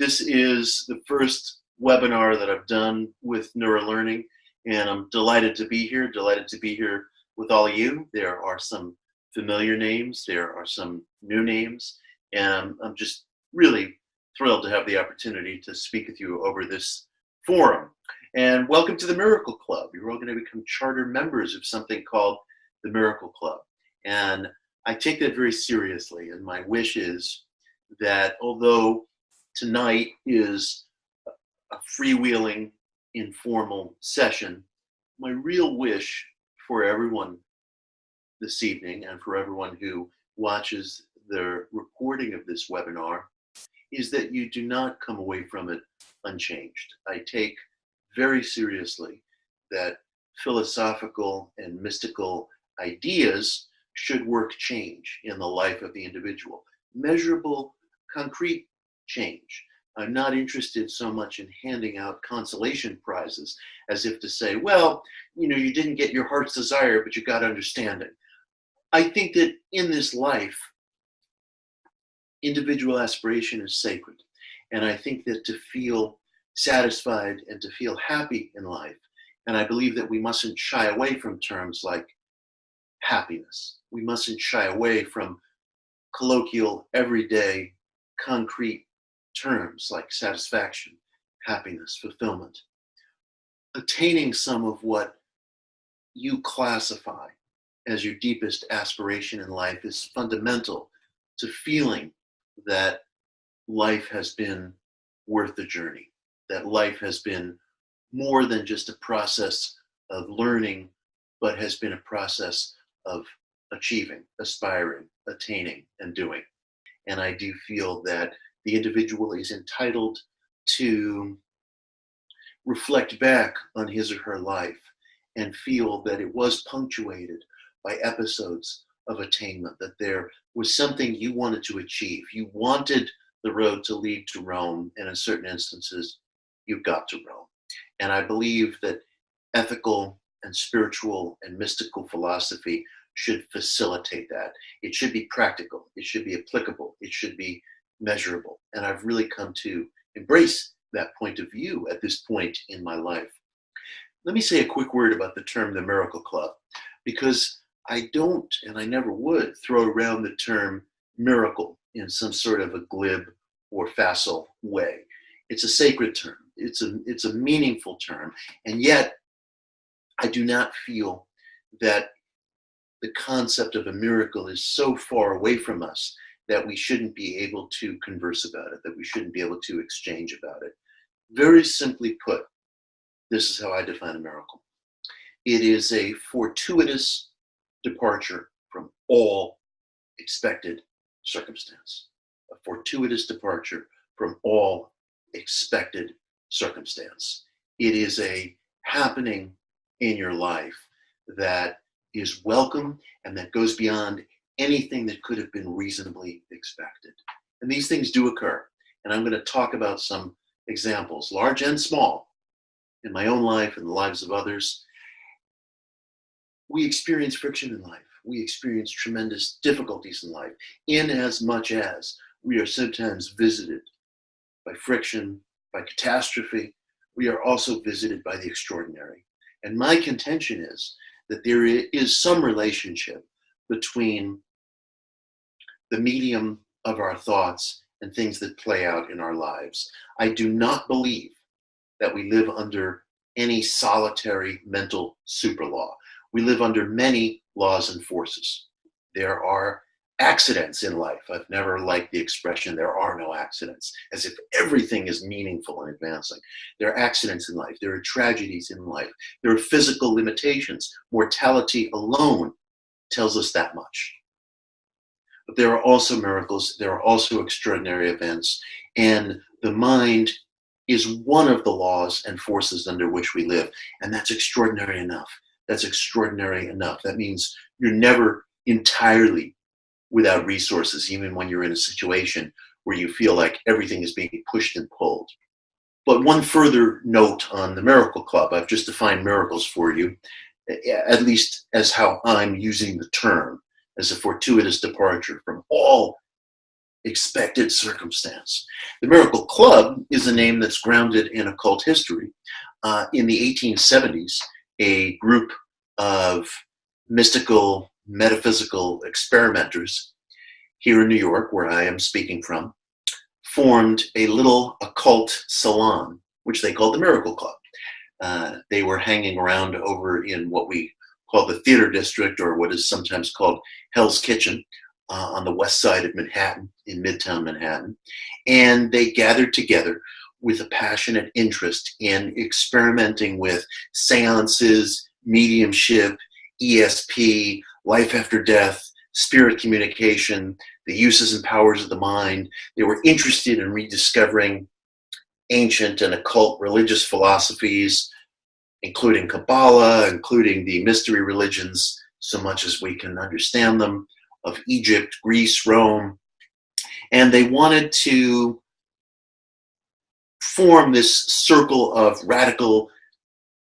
This is the first webinar that I've done with neurolearning, and I'm delighted to be here, with all of you. There are some familiar names, there are some new names, and I'm just really thrilled to have the opportunity to speak with you over this forum. And welcome to the Miracle Club. You're all going to become charter members of something called the Miracle Club. And I take that very seriously, and my wish is that although tonight is a freewheeling, informal session, my real wish for everyone this evening and for everyone who watches the recording of this webinar is that you do not come away from it unchanged. I take very seriously that philosophical and mystical ideas should work change in the life of the individual. Measurable, concrete change. I'm not interested so much in handing out consolation prizes as if to say, well, you didn't get your heart's desire, but you got understanding. I think that in this life, individual aspiration is sacred. And I think that to feel satisfied and to feel happy in life, and I believe that we mustn't shy away from terms like happiness. We mustn't shy away from colloquial, everyday, concrete terms like satisfaction, happiness, fulfillment. Attaining some of what you classify as your deepest aspiration in life is fundamental to feeling that life has been worth the journey, that life has been more than just a process of learning, but has been a process of achieving, aspiring, attaining, and doing. And I do feel that the individual is entitled to reflect back on his or her life and feel that it was punctuated by episodes of attainment, that there was something you wanted to achieve. You wanted the road to lead to Rome, and in certain instances, you got to Rome. And I believe that ethical and spiritual and mystical philosophy should facilitate that. It should be practical. It should be applicable. It should be measurable. And I've really come to embrace that point of view at this point in my life. Let me say a quick word about the term the Miracle Club, because I don't, and I never would, throw around the term miracle in some sort of a glib or facile way. It's a sacred term. It's a meaningful term. And yet, I do not feel that the concept of a miracle is so far away from us that we shouldn't be able to converse about it, that we shouldn't be able to exchange about it. Very simply put, this is how I define a miracle. It is a fortuitous departure from all expected circumstance. A fortuitous departure from all expected circumstance. It is a happening in your life that is welcome and that goes beyond anything that could have been reasonably expected. And these things do occur. And I'm going to talk about some examples, large and small, in my own life and the lives of others. We experience friction in life. We experience tremendous difficulties in life, in as much as we are sometimes visited by friction, by catastrophe. We are also visited by the extraordinary. And my contention is that there is some relationship between the medium of our thoughts and things that play out in our lives. I do not believe that we live under any solitary mental super law. We live under many laws and forces. There are accidents in life. I've never liked the expression, there are no accidents, as if everything is meaningful and advancing. There are accidents in life. There are tragedies in life. There are physical limitations. Mortality alone tells us that much. But there are also miracles. There are also extraordinary events. And the mind is one of the laws and forces under which we live. And that's extraordinary enough. That's extraordinary enough. That means you're never entirely without resources, even when you're in a situation where you feel like everything is being pushed and pulled. But one further note on the Miracle Club. I've just defined miracles for you, at least as how I'm using the term, as a fortuitous departure from all unexpected circumstance. The Miracle Club is a name that's grounded in occult history. In the 1870s, a group of mystical, metaphysical experimenters here in New York, where I am speaking from, formed a little occult salon, which they called the Miracle Club. They were hanging around over in what we call the Theater District, or what is sometimes called Hell's Kitchen, on the west side of Manhattan, in Midtown Manhattan. And they gathered together with a passionate interest in experimenting with seances, mediumship, ESP, life after death, spirit communication, the uses and powers of the mind. They were interested in rediscovering ancient and occult religious philosophies, including Kabbalah, including the mystery religions, so much as we can understand them, of Egypt, Greece, Rome. And they wanted to form this circle of radical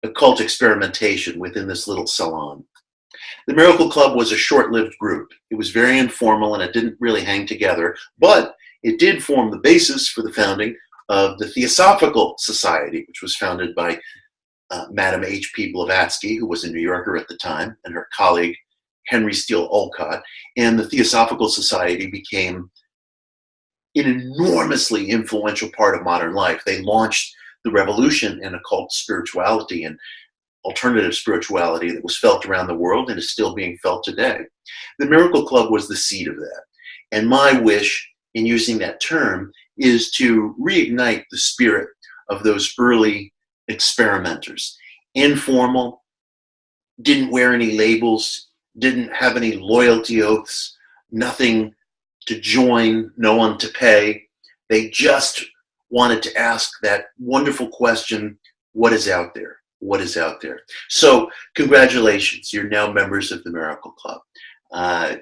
occult experimentation within this little salon. The Miracle Club was a short-lived group. It was very informal and it didn't really hang together, but it did form the basis for the founding of the Theosophical Society, which was founded by Madam H.P. Blavatsky, who was a New Yorker at the time, and her colleague Henry Steele Olcott. And the Theosophical Society became an enormously influential part of modern life. They launched the revolution in occult spirituality and alternative spirituality that was felt around the world and is still being felt today. The Miracle Club was the seed of that. And my wish in using that term is to reignite the spirit of those early experimenters. Informal, didn't wear any labels, didn't have any loyalty oaths, nothing to join, no one to pay. They just wanted to ask that wonderful question, what is out there? What is out there? So congratulations, you're now members of the Miracle Club.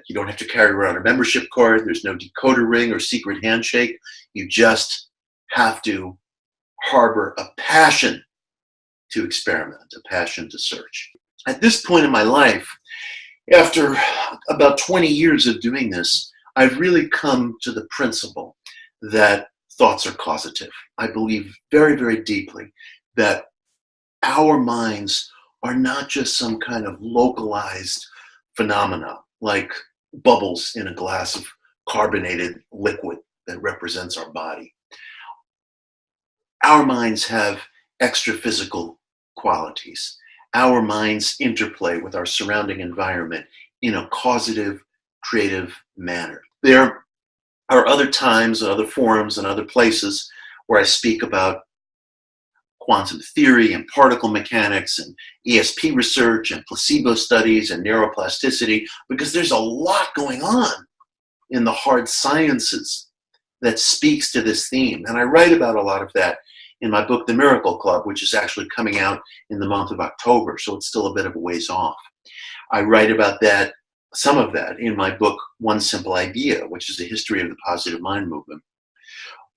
You don't have to carry around a membership card. There's no decoder ring or secret handshake. You just have to harbor a passion to experiment, a passion to search. At this point in my life, after about 20 years of doing this, I've really come to the principle that thoughts are causative. I believe very, very deeply that our minds are not just some kind of localized phenomena like bubbles in a glass of carbonated liquid that represents our body. Our minds have extra-physical qualities. Our minds interplay with our surrounding environment in a causative, creative manner. There are other times and other forums and other places where I speak about quantum theory and particle mechanics and ESP research and placebo studies and neuroplasticity, because there's a lot going on in the hard sciences that speaks to this theme. And I write about a lot of that in my book, The Miracle Club, which is actually coming out in the month of October, so it's still a bit of a ways off. I write about that, some of that, in my book, One Simple Idea, which is a history of the positive mind movement.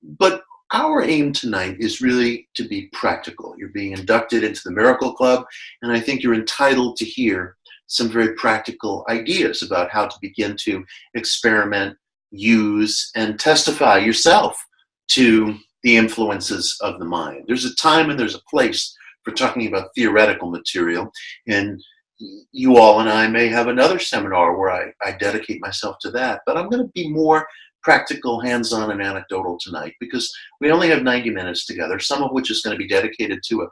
But our aim tonight is really to be practical. You're being inducted into the Miracle Club, and I think you're entitled to hear some very practical ideas about how to begin to experiment, use, and testify yourself to the influences of the mind. There's a time and there's a place for talking about theoretical material, and you all and I may have another seminar where I dedicate myself to that, but I'm going to be more practical, hands-on, and anecdotal tonight because we only have 90 minutes together, some of which is going to be dedicated to a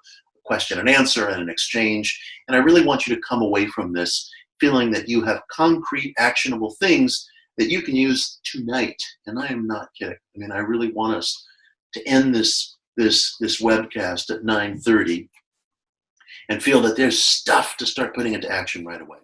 question and answer and an exchange, and I really want you to come away from this feeling that you have concrete, actionable things that you can use tonight, and I am not kidding. I mean, I really want us to end this webcast at 9:30 and feel that there's stuff to start putting into action right away.